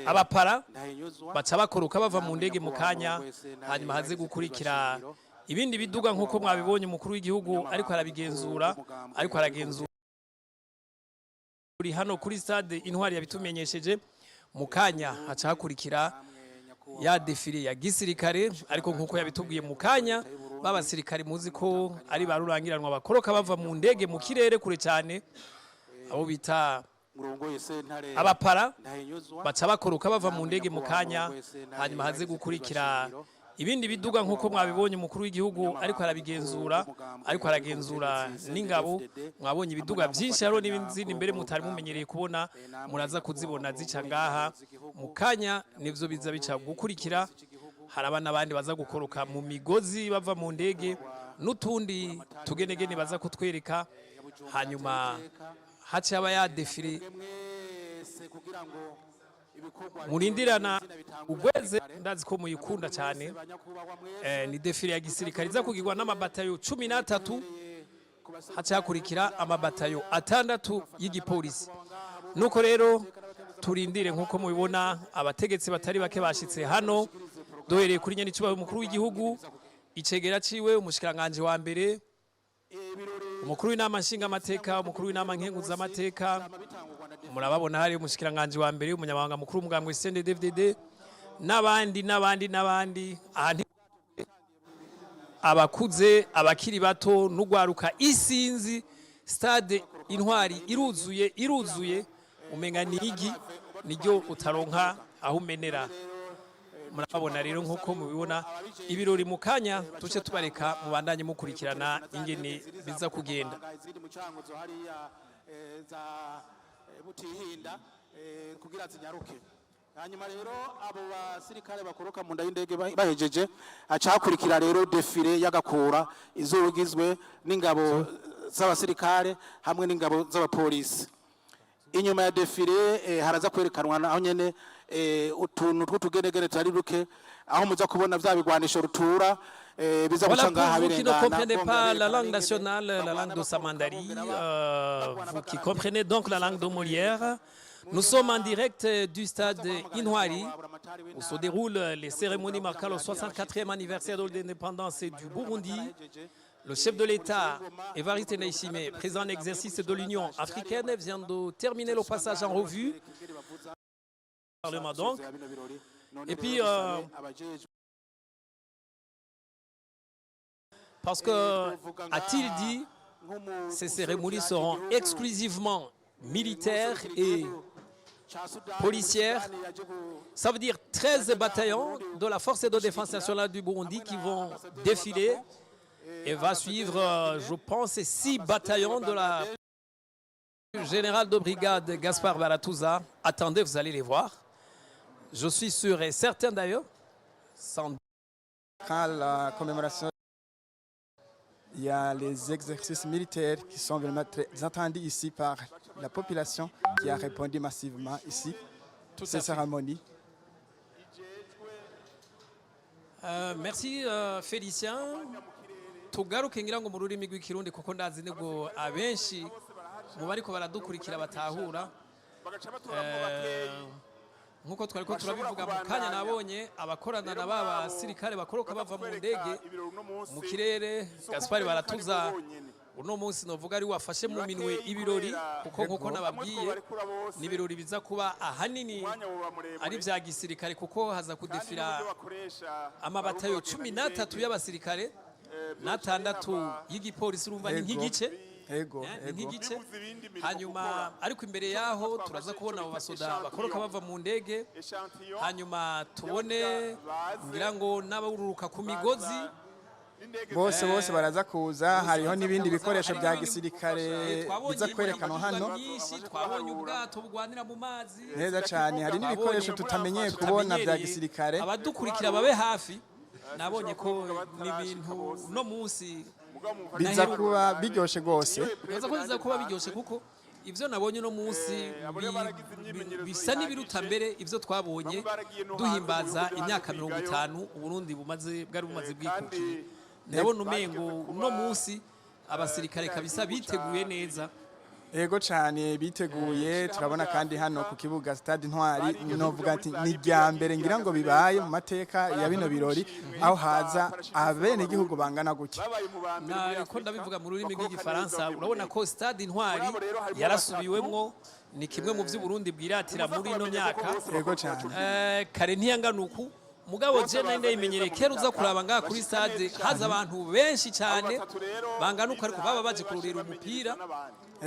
abapara baca bakoroka bava mu ndege mu kanya hanyuma haze gukurikira ibindi biduga nk'uko mwabibonye umukuru w'igihugu ariko arabigenzura uri hano kuri stade Intwari yabitumenyesheje mu kanya haca hakurikira ya defile ya gisirikare ariko nk'uko yabitubwiye mu kanya b'abasirikare muzi ko ari barurangiranwa bakoroka bava mu ndege mu kirere kure cyane abo bita abapara baca bakoroka bava mu ndege mu kanya hanyuma haze gukurikira ibindi biduga nk'uko mwabibonye umukuru w'igihugu ariko aragenzura n'ingabo mwabonye ibiduga byinshi haro n'ibindi mbere mutari mumenyereye kubona muraza kuzibona zica ngaha mu kanya nivyo biza bica gukurikira haraba n'abandi baza gukoroka mu migozi bava mu ndege n'utundi tugenegene baza kutwereka hanyuma haca aba ya defile murindirana ugweze ndazi ko muyikunda cyane ni defile ya gisirikare iza kugirwa n'amabatayo 13 haca hakurikira amabatayo 6 y'igipolisi nuko rero turindire nk'uko mubibona abategetsi batari bake bashitse hano dohereye kuri nyene cyubahiro umukuru w'igihugu icegera ciwe umushikiranganje wa mbere umukuru w'inama nshinga amateka umukuru w'inama nkenguza amateka murababona hari umushikiranganje wa mbere umunyamabanga mukuru umugambwe CNDD-FDD n'abandi abakuze abakiri bato n'ugwaruka isinzi stade Intwari iruzuye umenga nigi niryo utaronka aho umenera murababona rero nk'uko mubibona ibirori mu kanya tuce tubareka mubandanye mukurikirana ingene biza kugenda butihinda kugira zinyaruke hanyuma rero abo basirikare bakoroka mu nda y'indege bahejeje aca hakurikira rero defile y'agakura izogizwe n'ingabo z'abasirikare hamwe n'ingabo z'abapolisi inyuma ya defile haraza kwerekanwa aho nyene utuntu tw'utugenegene tari ruke aho muza kubona vya bigwanisho rutura biza guca ngaha birengana. Vous qui ne comprenez pas la langue nationale, la langue de Samandari, vous qui comprenez donc la langue de Molière, nous sommes en direct du stade Intwari où se déroulent les cérémonies marquant le 64e anniversaire de l'indépendance du Burundi. Le chef de l'État, Evariste Ndayishimiye, président en exercice de l'Union africaine, vient de terminer le passage en revue. Parlement donc. Et puis, parce que, a-t-il dit, ces cérémonies seront exclusivement militaires et policières. Ça veut dire 13 bataillons de la Force de défense nationale du Burundi qui vont défiler. Et va suivre, je pense, 6 bataillons de la général de brigade Gaspard Baratuza. Attendez, vous allez les voir. Je suis sûr et certain d'ailleurs. Quand la commémoration, il y a les exercices militaires qui sont vraiment très attendus ici par la population qui a répondu massivement ici. Toutes ces cérémonies. Merci Félicien. Tugaruke ngira ngo mu rurimi rw'ikirundi kuko ndazi nego abenshi mu bariko baradukurikira batahura nkuko twari ko turabivuga mu kanya nabonye abakorana na baba sirikare bakoroka bava mu ndege mu kirere Gaspard Baratuza uno munsi novuga ari wafashe mu minwe ibirori kuko nkuko nababwiye ni ibirori biza kuba ahanini ari vya gisirikare kuko haza kudefira amabatayo 13 y'abasirikare n'atandatu y'igipolisi urumva ni nk'igice nk'igice hanyuma ariko imbere yaho turaza kubona abo basoda bakoroka bava mu ndege hanyuma tubone ngira ngo n'abaruruka ku migozi bose baraza kuza hariho n'ibindi bikoresho bya gisirikare biza kwerekanwa hano twabonye ubwato bugwanira mu mazi neza cyane hari n'ibikoresho tutamenyeye kubona bya gisirikare abadukurikira babe hafi nabonye ko n'ibintu no munsi biza kuba biryoshe gose biza kuba biryoshe kuko ivyo nabonye no munsi bisa n'ibiruta mbere ivyo twabonye duhimbaza imyaka 50 Uburundi bwari bumaze bwikukira ndabona umengo no munsi abasirikare kabisa biteguye neza Ego cyane biteguye turabona kandi hano ku kibuga Stade Intwari novuga ati ni rya mbere ngira ngo bibaye mu mateka ya bino birori aho haza abene igihugu bangana gutya. Nariko ndabivuga mu rurimi rw'igifaransa urabona ko Stade Intwari yarasubiwemwo ni kimwe mu vy'Uburundi bwiratira muri ino myaka. Ego cyane. Kare ntiyanganuku mugabo je nande imenyereye kera uza kuraba ngaha kuri stade haza abantu benshi cyane banganuka ariko baba baje kururira umupira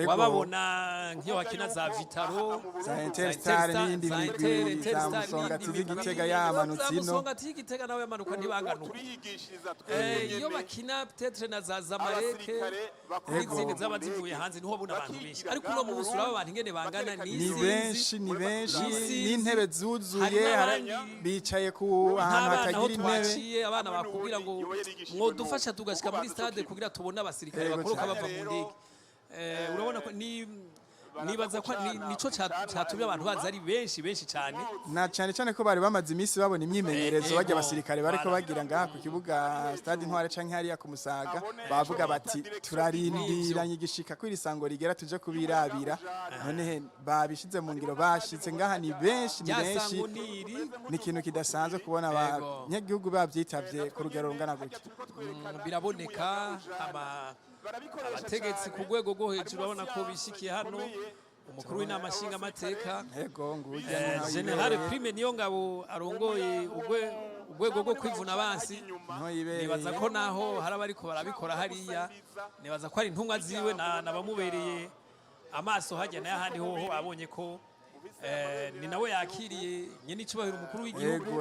wababona nk'iyo hakina za Vitaro za Interstar n'indi migwi za Musonga Tizigitega yamanutse ino Musonga Tizigitega nawe yamanuka ntibanganuka iyo bakina peut-être na za Zamalek n'izindi zaba zivuye hanze niho bona abantu benshi ariko uno munsi uraba abantu ingene bangana ni benshi n'intebe zuzuye bicaye ku ahantu hatagira intebe abana bakubwira ngo mwodufasha tugashika muri stade kugira tubone abasirikare bakoroka bava mu ndege urabona ko nibaza ko nico cyatumye abantu baza ari benshi cyane na cyane ko bari bamaze iminsi babona imyimenyerezo bajya abasirikare bariko bagira ngaha ku kibuga Stade Intwari canke hariya ku Musaga bavuga bati turarindiranye igishika ko irisango rigera tuje kubirabira none babishize mu ngiro bashitse ngaha ni benshi ni ikintu kidasanzwe kubona abanyagihugu bavyitavye ku rugero rungana gutya biraboneka abategetsi ku rwego rwo hejuru urabona ko bishikiye hano umukuru w'inama nshingamateka General Prime niyo ngabo arongoye urwego rwo kwivuna abansi nibaza ko naho hari abariko barabikora hariya nibaza ko ari intumwa ziwe nabamubereye amaso hajya n'ahandi hoho abonye ko ni nawe yakiriye nyine icubahiro umukuru w'igihugu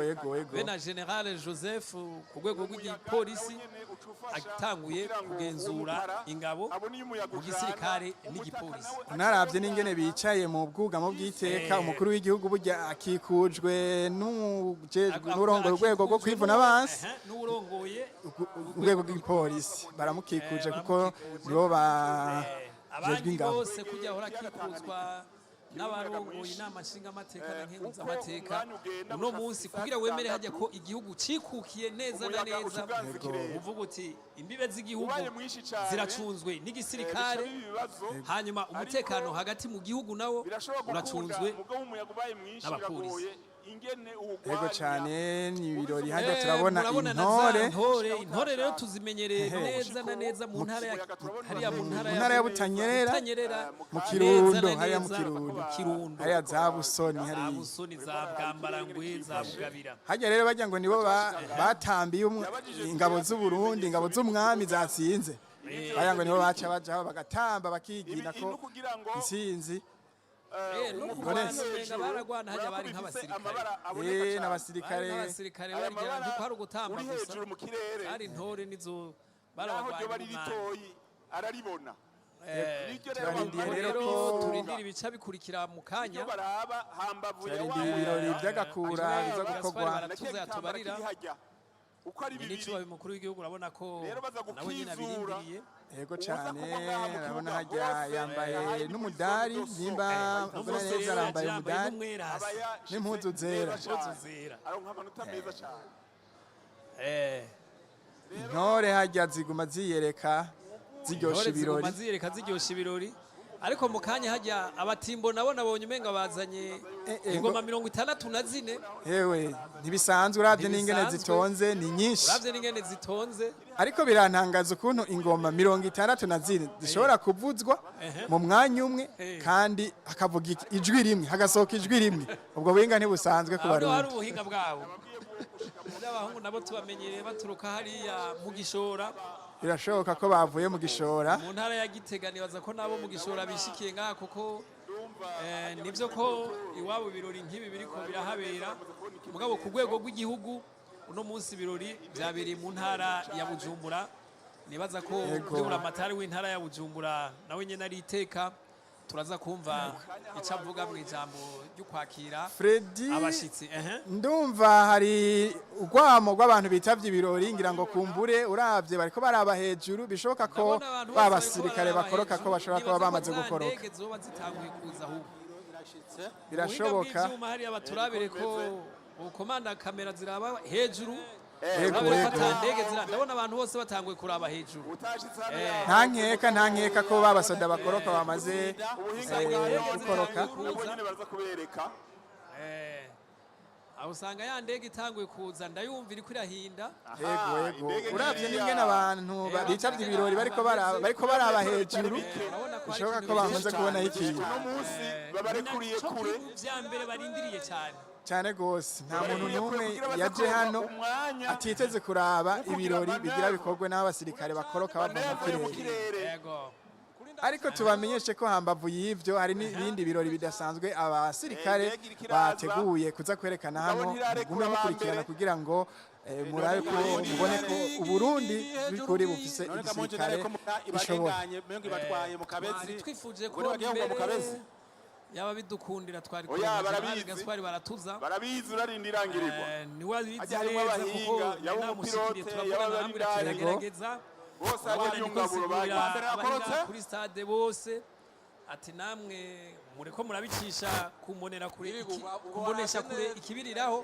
be na General Joseph ku rwego rw'igipolisi atanguye kugenzura ingabo mu gisirikare n'igipolisi naravye n'ingene bicaye mu bwugamo bw'iteka umukuru w'igihugu burya akikujwe n'urongoye urwego rwo kwivuna abansi n'urongoye urwego rw'igipolisi baramukikuje kuko nibo bajejwe ingabo bose kujya hora kikuzwa n'abarongoye inama nshingamateka na nkenguzamateka uno munsi kugira wemere hajya ko igihugu cikukiye neza na neza uvuga uti imbibe z'igihugu ziracunzwe n'igisirikare hanyuma umutekano hagati mu gihugu nawo uracunzwe n'abapolisi Ego cyane ni ibirori hajya turabona intore rero tuzimenyereye neza na neza mu ntara ya Butanyerera mu Kirundo hariya mu Kirundo hariya za Busoni za Bwambarangwe za Bugabira hajya rero bajya ngo nibo batambiye ingabo z'u Burundi ingabo z'umwami zatsinze bajya ngo nibo baca bajaho bagatamba bakigina ko intsinzi baragwana hajya bari n'abasirikare barya nkuko hari ugutamba gusa ari intore nizo barabagwana araribona rero turindira ibica bikurikira mu kanya turindira ibirori by'agakura biza gukorwa tuzayatubarira n'icubahiro umukuru w'igihugu urabona ko nawe nyine abirindiriye Ego cyane urabona hajya yambaye n'umudari nimba mbona neza arambaye umudari n'impuzu zera intore hajya ziguma ziyereka ziryosha ibirori ariko mu kanya hajya abatimbo nabo nabonye umenga bazanye ingoma 64 yewe ntibisanzwe uravye n'ingene zitonze ni nyinshi ariko birantangaza ukuntu ingoma 64 zishobora kuvuzwa mu mwanya umwe kandi hakavuga ijwi rimwe hagasohoka ijwi rimwe ubwo buhinga ntibusanzwe ku barundi hari ubuhinga bwabo n'abahungu nabo tubamenyereye baturuka hariya mu Gishora birashoboka ko bavuye mu Gishora mu ntara ya Gitega nibaza ko nabo mu Gishora bishikiye ngaha kuko nivyo ko iwabo birori nk'ibi biriko birahabera mugabo ku rwego rw'igihugu uno munsi birori byabereye mu ntara ya Bujumbura nibaza ko kuri amatari w'intara ya Bujumbura nawe nyene ari iteka turaza kumva icyo avuga mu ijambo ryo kwakira abashitsi ndumva hari urwamo rw'abantu bitavye ibirori ngira ngo kumbure uravye bariko baraba hejuru bishoboka ko babasirikare bakoroka ko bashobora kuba bamaze gukoroka birashoboka hari abaturabire ko ukomanda kamera ziraba hejuru ndabona abantu bose batanguye kuraba hejuru nta nkeka ko babasoda bakoroka bamaze gukoroka aho usanga ya ndege itanguye kuza ndayumvira iko irahinda yego uravye n'ingene abantu bitavye ibirori bariko baraba hejuru bishoboka ko bamaze kubonaho ikintu babarekuriye kure vya mbere barindiriye cyane gose nta muntu n'umwe yaje hano atiteze kuraba ibirori bigira bikorwe n'abasirikare bakoroka bava mu kirere ariko tubamenyeshe ko hambavu y'ivyo hari n'ibindi birori bidasanzwe abasirikare bateguye kuza kwerekana hano mugume mukurikirana kugira ngo murabe ko mubone ko Uburundi bikuri bufise igisirikare bishoboye twifuje ko yaba bidukundira twari Gaspari baratuza barabizi urarindirangirirwa ni wabizi neza kuko yamushikiriye turabona namwe turagerageza bose ari yungaburo bakorotse kuri stade bose ati namwe mureko murabicisha kumbonera kure kumbonesha kure ikibiriraho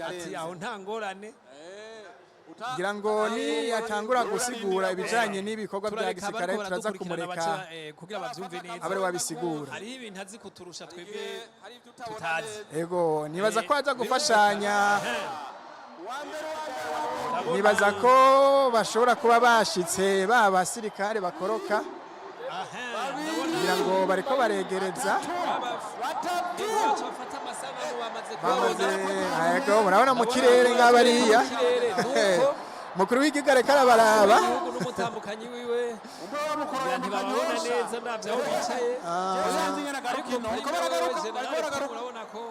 ati aho nta ngorane ngira ngo ni yatangura gusigura ibijanye n'ibikorwa bya gisirikare turaza kumureka kugira bavyumve neza abari wabisigura hari ibintu azi kuturusha twebwe tutazi yego nibaza ko aza gufashanya nibaza ko bashobora kuba bashitse basirikare bakoroka kugira ngo bariko baregereza yego murabona mu kirere nk'abariya mukuru w'igigare karabaraba n'umutambukanyi wiwe ntibababona neza ntabyo aho bicaye ariko urabona ko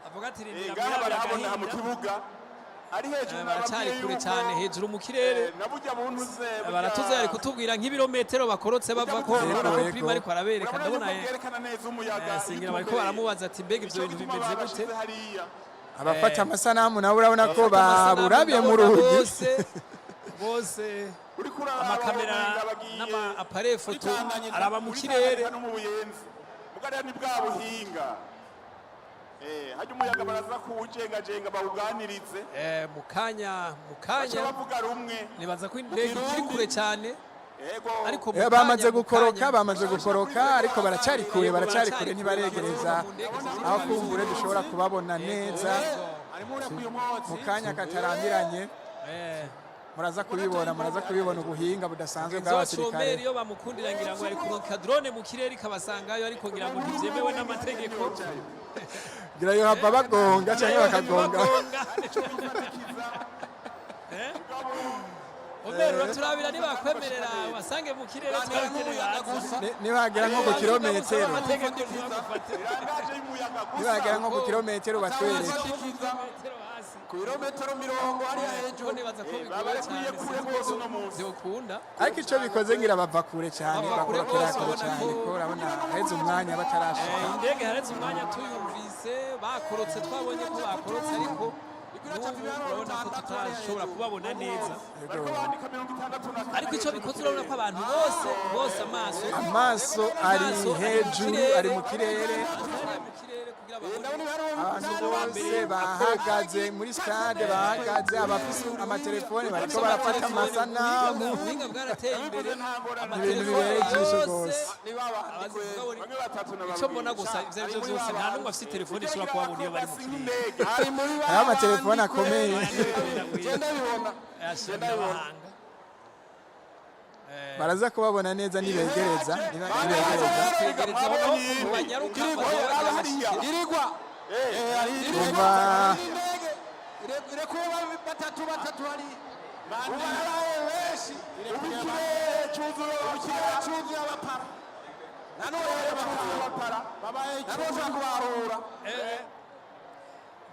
avuga ati rindira mu kibuga ari hejuru baracari kure cyane hejuru mu kirere baratuze ari kutubwira nk'ibirometero bakorotse bava ko prima ariko arabereka ndabona singira bariko baramubaza ati mbega ivyo bintu bimeze gute abafata amasanamu nabo urabona ko baburabiye mu rugi bose amakamera n'ama appareil photo araba mu kirere mugarira ni bwa buhinga hajya umuyaga baraza kuwujengajenga bawuganirize mukanya bavuga rumwe nibaza ko indege ikiri kure cyane ariko bamaze gukoroka ariko baracari kure ntibaregereza aho kumbure dushobora kubabona neza mu kanya katarambiranye muraza kubibona ubuhinga budasanzwe bw'abasirikare iyo bamukundira ngira ngo ari kuronka drone mu kirere ikabasangayo ariko ngira ngo ntibyemewe n'amategeko ngira yo hava bagonga cyangwa bakagonga Omero turabira nibakwemerera basange mu kirere nibagera nko ku kilometero nibagera nko ku kilometero batwereke kilometero 40 ari hejuru nibaza ko babarekwiye kure rwose no munsi yokunda ariko ico bikoze ngira bava kure cyane bakorokera kure cyane ko urabona heze umwanya batarashika indege hareze umwanya tuyumvise bakorotse twabonye ko bakorotse ariko urabona ko tutashobora kubabona neza ariko icyo bikoze urabona ko abantu bose amaso ari hejuru ari mu kirere abantu bose bahagaze muri stade bahagaze abafise amatelefone bariko barafata amasanamu ubuhinga bwarateye imbere ibintu bibereye ijisho rwose icyo mbona gusa ivyo arivyo vyose nta n'umwe afise telefone ishobora kubabona iyo bari mu kirere hariho amatelefone akomeye baraza kubabona neza nibegereza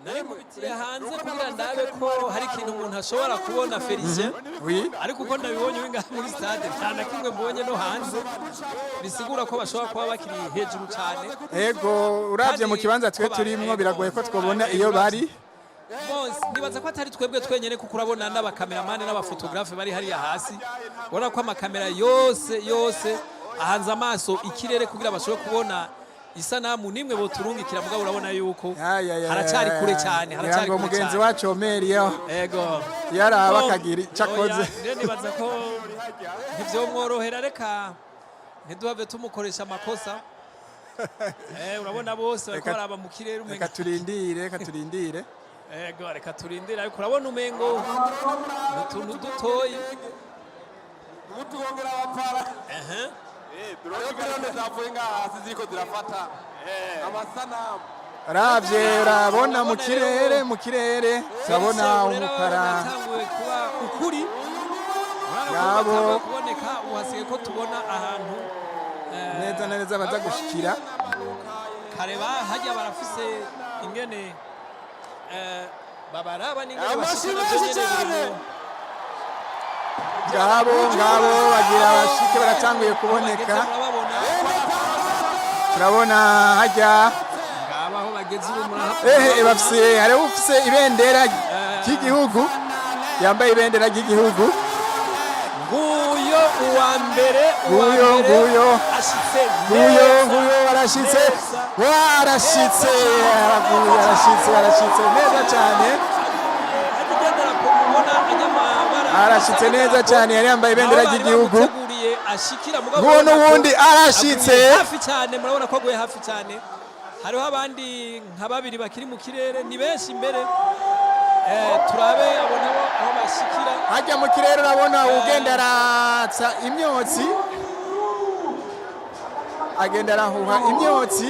nabikubitiye hanze kugira ndabe ko hari ikintu umuntu ashobora kubona Felicien ariko uko ndabibonye winga muri stade nta na kimwe mbonye no hanze bisigura ko bashobora kuba bakiri hejuru cyane ego uravye mu kibanza twe turimwo biragoye ko twabona iyo bari bose nibaza ko atari twebwe twenyene kuko urabona n'abakameramani n'abafotografe bari hariya hasi ubona ko amakamera yose ahanze amaso ikirere kugira bashobore kubona isanamu nimwe boturungikira mugabo urabona yuko haracari kure cyane haracari kure mugenzi cyane wacu Omeri yo ego yaraba akagira cakoze nibaza ko ntivyomworohera reka ntiduhave tumukoresha amakosa urabona bose bariko baraba mu kirere umenga reka turindire ego reka turindire ariko urabona umengo utuntu dutoyi mutugongera abapfara drone zavuye ngaha hasi ziriko zirafata amasanamu ravye urabona mu kirere turabona umukara yatanguye kuba ukuri ngabo kuboneka uhasigaye ko tubona ahantu neza na neza baza gushikira kareba hajya barafise ingene babaraba n'ingene bashikira byonyene ngabo bagira bashike baratanguye kuboneka turabona hajya ngabaho bageze ubu murahapo bafise hari ufise ibendera ry'igihugu yambaye ibendera ry'igihugu nguyo uwa mbere ashitse warashitse neza cyane arashitse neza cyane yari yambaye ibendera ry'igihugu nguwo n'ubundi arashitse hafi cyane murabona ko aguye hafi cyane hariho abandi nka babiri bakiri mu kirere ni benshi imbere turabe abona aho bashikira hajya mu kirere urabona ugenda aratsa imyotsi agenda arahuha imyotsi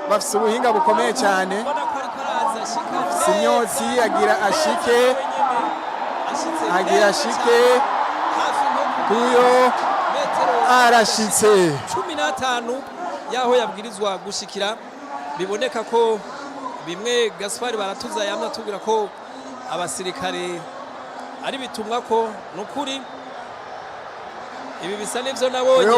bafise ubuhinga bukomeye cyane imyotsi agira ashike kuyo arashitse 15 yaho yabwirizwa gushikira biboneka ko bimwe Gaspari baratuza yamna tubwira ko abasirikare ari bitumwa ko nukuri ibi bisa n'ivyo nabonye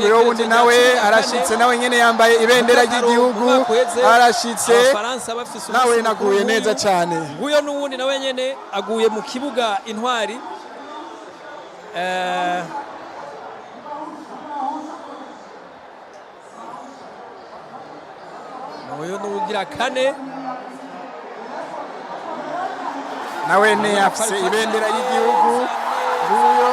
uyo wundi nawe arashitse nawe nyene yambaye ibendera ry'igihugu arashitse nawe naguye neza cyane uyo n'uwundi nawe nyene aguye mu kibuga intwari uyu n'ugira kane nawe ne afise ibendera y'igihugu uyo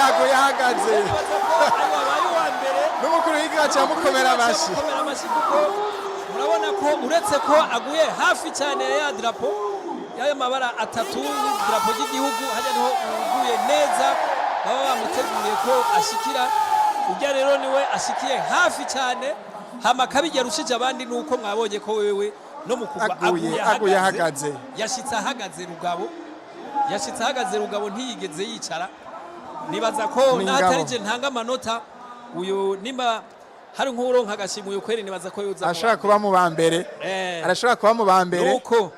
aguye ahagaze n'umukuru w'igihugu cyamukomera amashi kuko murabona ko uretse ko aguye hafi cyane ya drapo y'ayo mabara atatu y'idarapo ry'igihugu hajya niho uguye neza baba bamuteguriye ko ashikira ujya rero niwe ashikiye hafi cyane hama kabijya rushije abandi nuko mwabonye ko wewe no mukuva aguye ahagaze yashitse ahagaze rugabo ntiyigeze yicara nibaza ko natarije ntanga amanota uyu nimba hari nk'uronka agashimuye kweri nibaza ko yoza ashaka kuba mu bambere arashobora kuba mu bambere nuko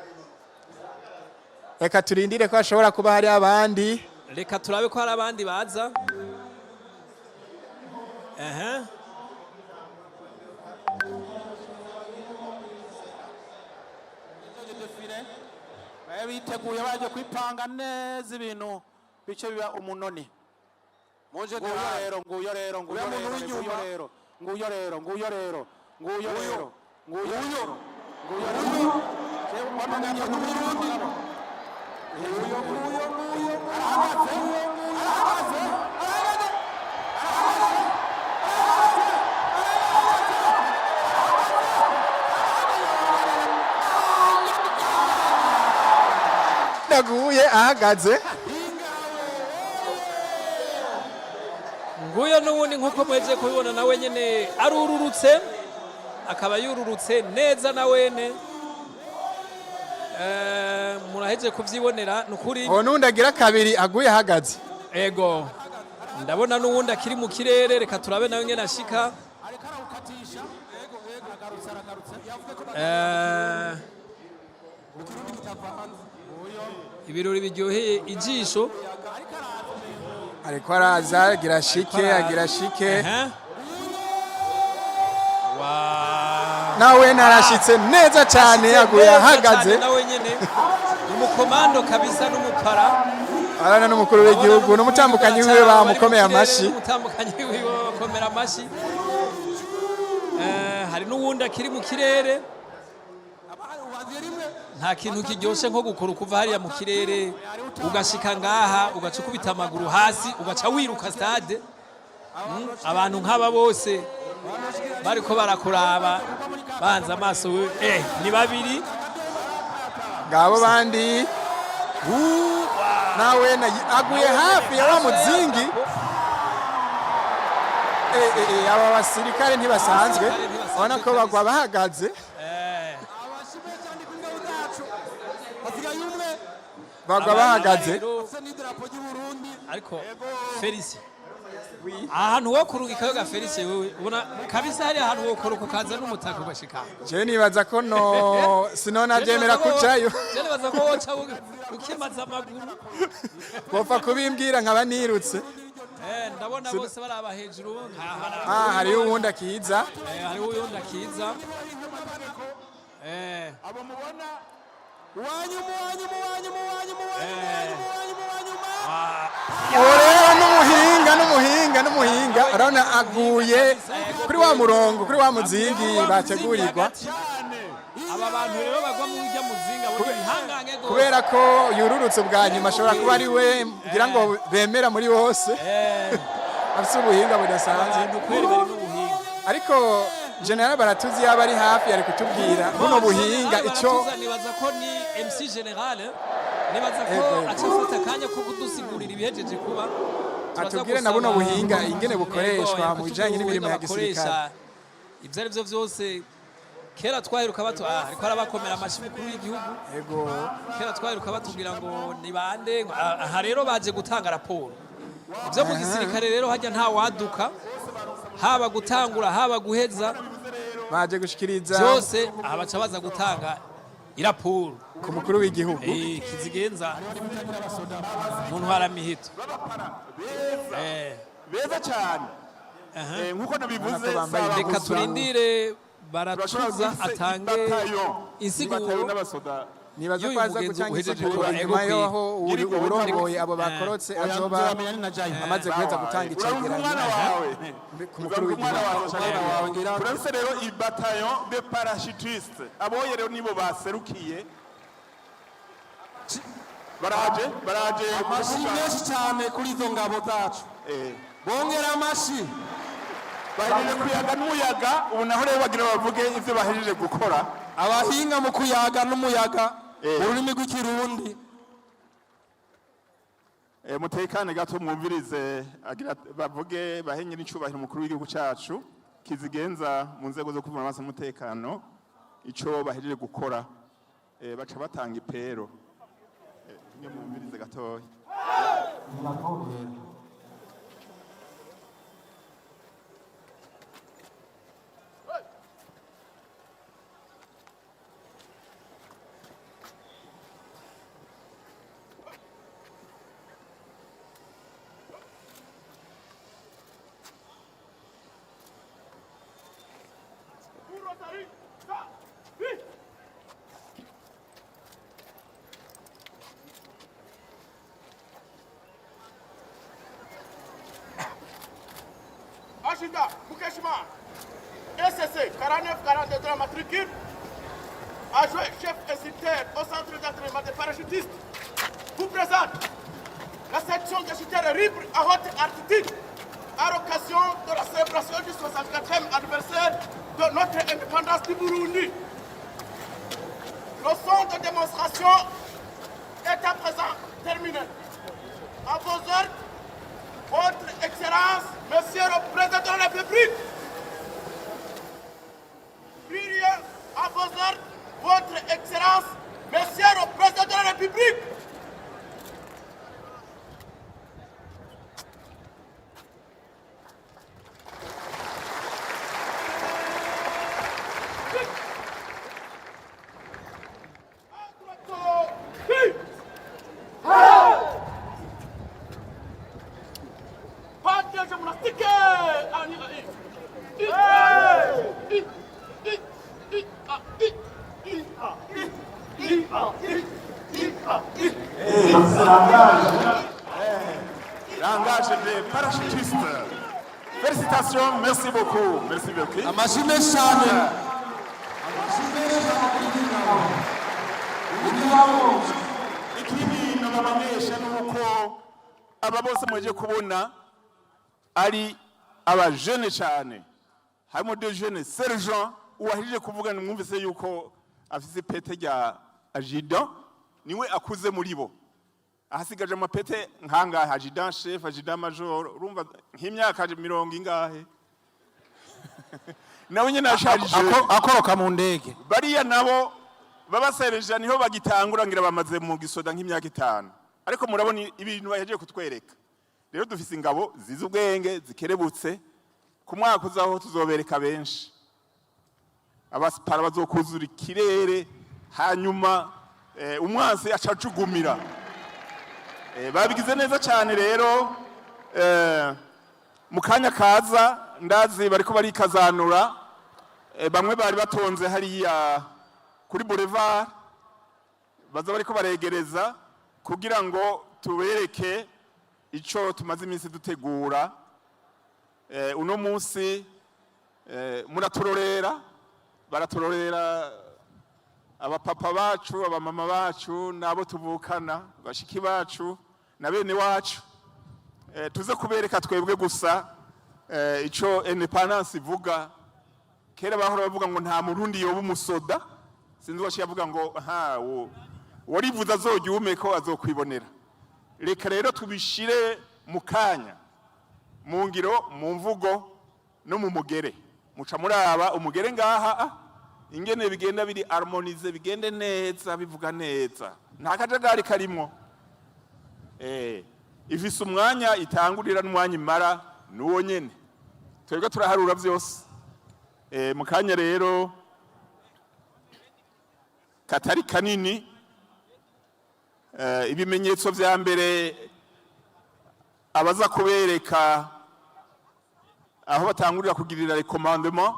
reka turindire ko ashobora kuba hari abandi reka turabe ko hari abandi baza biteguye baje kwipanga neza ibintu bice biba umunoni muje nguyo rero aguye ahagaze nguyo n'ubundi nk'uko mweje kubibona nawe nyene arururutse akaba yururutse neza nawene muraheje kuvyibonera nukuri nundi agira kabiri aguye ahagaze ego ndabona n'uwundi akiri mu kirere reka turabe nawe nyene ashika ibirori biryoheye ijisho ariko araza agira shike nawe narashitse neza cyane yaguye ahagaze nawe nyene umukomando kabisa n'umupara arana n'umukuru w'igihugu n'umutambukanyi wiwe bamukomeye amashi. Umutambukanyi wiwe bakomera amashi. Hari n'uwundi akiri mu kirere. Nta kintu kiryoshe nko gukora kuva hariya mu kirere ugashika ngaha ugaca ukubita amaguru hasi ugaca wiruka stade. Abantu nk'aba bose bariko barakuraba banza amaso ni babiri ngabo bandi nawe aguye hafi ya wa muzingi. Aba basirikare ntibasanzwe ubona ko bagwa bahagaze. Bagwa bahagaze ariko Felice ahantu wo kurungikayo ga Felice wewe ubona kabisa hari ahantu wo koroka kaza n'umutaka ugashika. Je nibaza ko no sinona byemera kucayo. Je nibaza ko woca ukimaza amaguru bopfa kubimbwira nkaba nirutse. Ndabona bose baraba hejuru hari uwundi akiza. Hari uwundi akiza. Abo mubona wanyu n'umuhinga urabona aguye kuri wa murongo kuri wa muzingi bategurirwa. Aba bantu rero bagwa mu ujya muzinga bihangange go kubera ko yururutse bwa nyuma ashobora kuba ari we ngira ngo bemera muri bose. Afite ubuhinga budasanzwe ariko General Baratuzi yaba ari hafi ari kutubwira buno buhinga icyo nibaza ko ni MC General nibaza ko acafata kanya ko kudusigurira ibihejeje kuba atubwire na buno buhinga ingene bukoreshwa mu bijanye n'imirimo ya gisirikare. Ibyo ari byo byose kera twaheruka bato ariko arabakomera amashi mukuru w'igihugu. Yego kera twaheruka batubwira ngo ni bande aha rero baje gutanga raporo. Ibyo mu gisirikare rero hajya nta waduka haba gutangura haba guheza baje gushikiriza byose abaca baza gutanga iraporo ku mukuru w'igihugu kizigenza umuntu haramihito beza cyane nkuko nabivuze. Reka turindire Baratuza atange insiguro nibaza ko aza gutanga insiguro nyuma yaho uburongoye abo bakorotse azoba amaze guheza gutanga icegeranyo ku mukuru w'igihugu. Turafise rero ibataillon de parachutistes aboye rero nibo baserukiye baraje amashi menshi cyane kuri izo ngabo zacu. Bongera amashi bahejeje kuyaga n'umuyaga ubu naho rero bagira bavuge ivyo bahejeje gukora. Abahinga mu kuyaga n'umuyaga ururimi rw'ikirundi. Mutekane gato mwumvirize agira bavuge bahenye n'icubahiro umukuru w'igihugu cacu kizigenza mu nzego zo kuvuna amaso umutekano ico bahejeje gukora baca batanga ipero. Mwumvirize gatoya. Agenda, Boukeshima, SCC 49-42 de la matricule, adjoint chef instructeur au centre d'entraînement des parachutistes, vous présente la section des chuteurs libres à haute altitude à l'occasion de la célébration du 64e anniversaire de notre indépendance du Burundi. Le son de démonstration est à présent terminé. À vos ordres, Votre Excellence, Monsieur le Président de la République, priez à vos ordres, Votre Excellence, Monsieur le Président de la République. l'équipage des parachutistes. Félicitations, merci beaucoup. Merci beaucoup. amashimwe cyane Ikindi nabamenyesha nuko aba bose mwaje kubona ari abajene cyane. Harimo deux jeunes sergents uwahije kuvuga mwumvise yuko afise pete rya adjudant niwe akuze muri bo. Ahasigaje amapete nkanga adjudant chef, adjudant major, urumva nk'imyaka 70 ingahe. Nawe nyene asharije akoroka mu ndege. Bariya nabo babasereje niho bagitangura ngira bamaze mu gisoda nk'imyaka 5. Ariko murabona ibintu bahejeje kutwereka. Rero dufise ingabo zize ubwenge zikerebutse ku mwaka uzaho tuzobereka benshi. Abasipara bazokuzura ikirere hanyuma umwansi acacugumira. Babigize neza cyane rero mukanya kaza ndazi bariko barikazanura bamwe bari batonze hariya kuri boulevard baza bariko baregereza kugira ngo tubereke ico tumaze iminsi dutegura uno munsi muraturorera baraturorera abapapa bacu abamama bacu nabo tuvukana bashiki bacu na bene wacu tuze kubereka twebwe gusa ico independence ivuga kera bahora bavuga ngo nta murundi yoba umusoda sinzi washi yavuga ngo warivuza azogyume ko azokwibonera reka rero tubishire mu kanya mu ngiro mu mvugo no mu mugere muca muraba umugere ngaha ingene bigenda biri harmonize bigende neza bivuga neza nta kajagari karimo ifise umwanya itangurira n'umwanya imara nuwo nyene twebwe turaharura byose mu kanya rero katari kanini ibimenyetso vya mbere abaza kubereka aho batangurira kugirira recommandement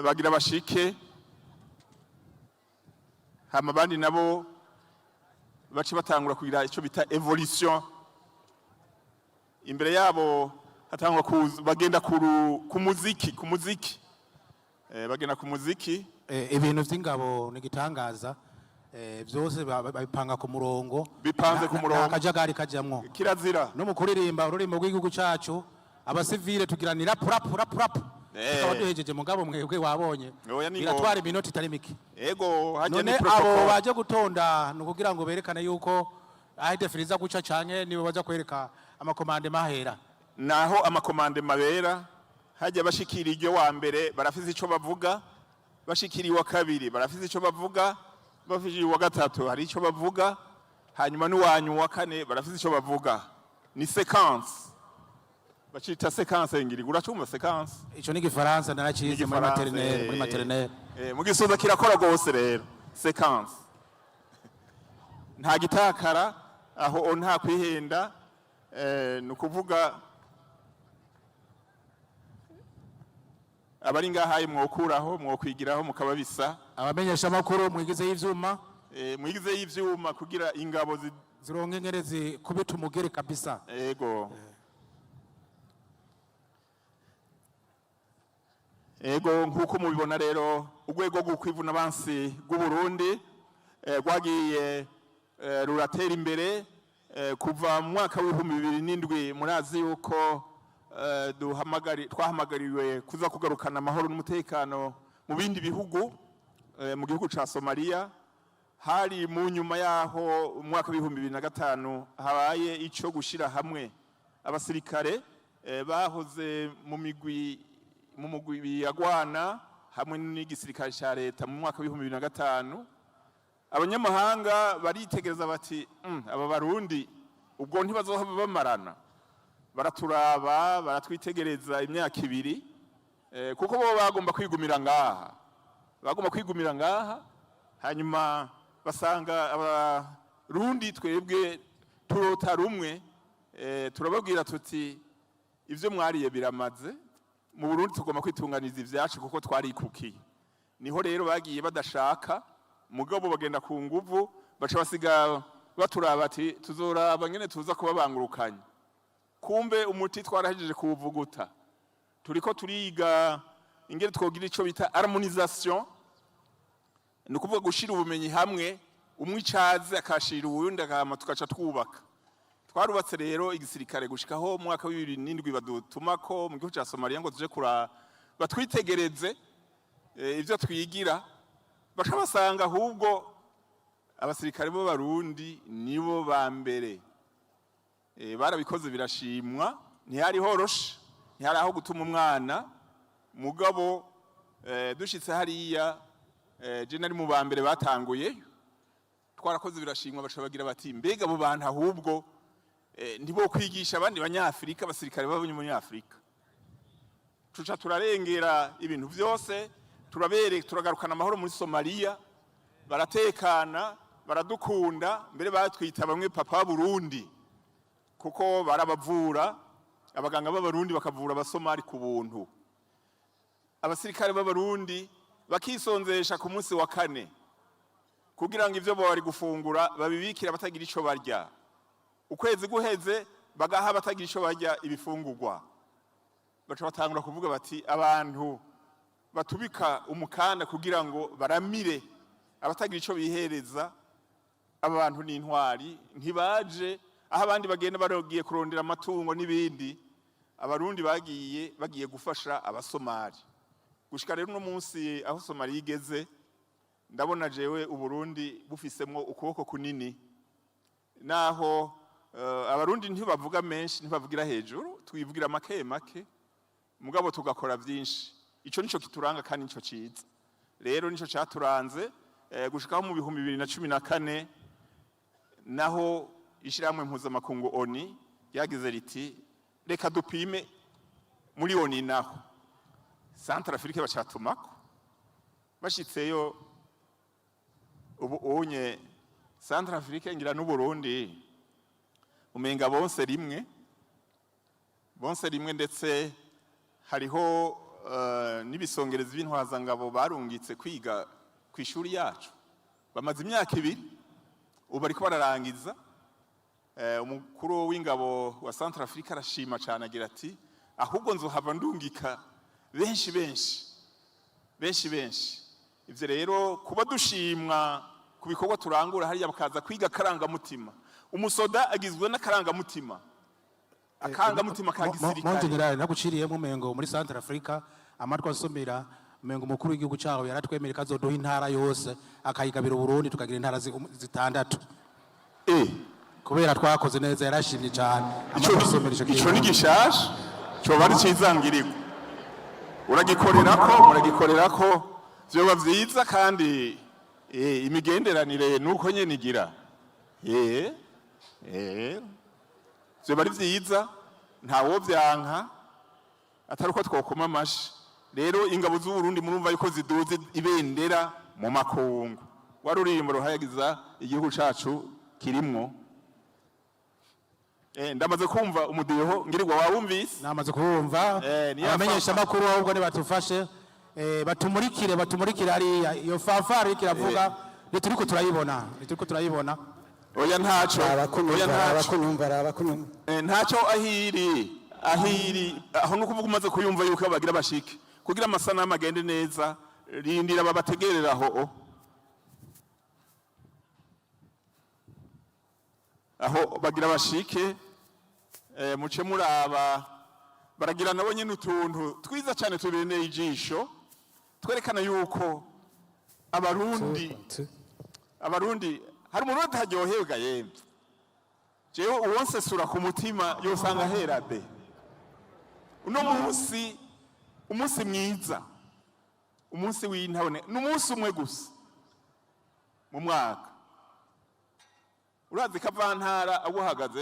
bagira bashike hama bandi nabo baci batangura kugira ico bita evolution imbere yabo hatangwa bagenda ku muziki bagenda ku muziki ibintu vy'ingabo nigitangaza byose babipanga ku murongo bipanze ku murongo akajagari kajamwo kirazira no mu kuririmba ururimo rw'igihugu cacu abasivile tugiranira purap tukaba duhejeje mugabo mwebwe wabonye biratwara iminota itari mike ego hajye ni protocol abo baje gutonda no kugira ngo berekane yuko ahite firiza guca canke nibo baza kwereka amakomande mahera naho amakomande mabera hajye bashikira iryo wa mbere barafise ico bavuga bashikiriye wa kabiri barafise ico bavuga bafije wa gatatu hari ico bavuga hanyuma n'uwanyu wa kane barafise ico bavuga ni séquence bacita séquence ngiri uracumva séquence ico ni gifaransa naracize muri maternelle mu gisoza kirakora gose rero séquence nta gitakara aho nta kwihenda nukuvuga abari ngahaye mwokuraho mwokwigiraho mukababisa abamenyesha makuru mwigize y'ivyuma mwigize y'ivyuma kugira ingabo zironke ngerezi kubita umugere kabisa ego nkuko mubibona rero urwego rwo kwivuna abansi rw'u Burundi rwagiye ruratera imbere kuva mu mwaka w'2007 murazi yuko twahamagariwe kuza kugarukana amahoro n'umutekano mu bindi bihugu mu gihugu ca Somalia hari mu nyuma yaho umwaka w'2005 habaye ico gushira hamwe abasirikare bahoze mu mugwi yagwana hamwe n'igisirikare ca leta mu mwaka w'2005 abanyamahanga baritegereza bati aba barundi ubwo ntibazohava bamarana baraturaba baratwitegereza imyaka 2 kuko bo bagomba kwigumira ngaha hanyuma basanga abarundi twebwe turota rumwe turababwira tuti ivyo mwariye biramaze mu Burundi tugomba kwitunganiza ivyacu kuko twarikukiye niho rero bagiye badashaka mugabo bagenda ku nguvu baca basiga baturaba ati tuzoraba ngene tuza kubabangurukanya kumbe umuti twarahejeje kuwuvuguta turiko turiga ingene twogira ico bita harmonisation ni ukuvuga gushira ubumenyi hamwe umwe icaze akashira uwundi akama tugaca twubaka twarubatse rero igisirikare gushikaho mu mwaka wa 2007 badutumako mu gihugu ca Somalia ngo tuje kura batwitegereze ivyo twigira baca basanga ahubwo abasirikare bo Barundi nibo ba mbere barabikoze birashimwa ntihari horoshe ntihari aho gutuma umwana mugabo dushitse hariya je nari mu ba mbere batanguye twarakoze birashimwa baca bagira bati mbega abo bantu ahubwo ndibo kwigisha abandi banyafrika abasirikare b'abanyafrika tuca turarengera ibintu byose turagarukana amahoro muri Somalia baratekana baradukunda mbere batwita bamwe papa Burundi kuko barabavura abaganga b'abarundi bakavura abasomali ku buntu abasirikare b'abarundi bakisonzesha ku munsi wa kane kugira ngo ivyo bari gufungura babibikira batagira ico barya ukwezi guheze bagaha batagira ico barya ibifungurwa baca batangura kuvuga bati abantu batubika umukanda kugira ngo baramire abatagira ico bihereza abantu n'intwari ntibaje aho abandi bagenda barogiye kurondera amatungo n'ibindi abarundi bagiye gufasha abasomali gushika rero no munsi aho Somalia igeze ndabona jewe uburundi bufisemwo ukuboko kunini naho abarundi ntibavuga menshi ntibavugira hejuru twivugira make make mugabo tugakora byinshi ico nico kituranga kandi nico ciza rero nico cyaturanze gushikaho mu 2014 naho ishiramwe mpuzamakungu ONI yagize riti reka dupime muri ONI naho Centrafrique bacatumako bashitseyo ubu onye Centrafrique ngira n'u Burundi umenga bonse rimwe ndetse hariho n'ibisongerezi b'intwazangabo barungitse kwiga kwishuri yacu bamaze imyaka 2 ubu ariko bararangiza umukuru w'ingabo wa Centrafrique arashima cyane agira ati ahubwo nzohava ndungika benshi ivyo rero kuba dushimwa ku bikorwa turangura hariya bakaza kwiga karanga mutima umusoda agizwe n'akaranga mutima akanga mutima ka gisirikare Monte General naguciriyemo mengo muri Centrafrique amatwa asomera mengo mukuru w'igihugu cyaho yaratwemera kazoduha intara yose akayigabira Burundi tukagira intara zitandatu kubera twakoze neza yarashimye cyane ico ni gishasha cyo bari cizangiriko uragikorerako vyoba vyiza kandi imigenderanire nuko nyene igira vyoba ari vyiza ntawo vyanka atari uko twokoma amashi rero ingabo z'u Burundi murumva yuko ziduze ibendera mu makungu warurimbo ruhayagiza igihugu cacu kirimwo ndamaze kumva umudiho ngirirwa wawumvise namaze kumva abamenyesha makuru ahubwo ne batufashe batumurikire hariya iyo fanfare kiravuga turiko turayibona oya ntaco abakunyumva ntaco ahiri aho nukuvuga umaze kuyumva yuko bagira bashike kugira amasanamu agende neza rindira babategereraho aho bagira bashike muce muraba baragira nabo nyine utuntu twiza cyane tubereye ijisho twerekana yuko abarundi hari umuntu utaryoherwa yemwe jewe uwonse sura ku mutima yosanga herade uno umunsi mwiza umunsi w'intabone n'umunsi umwe gusa mu mwaka urazi kavantara aguhagaze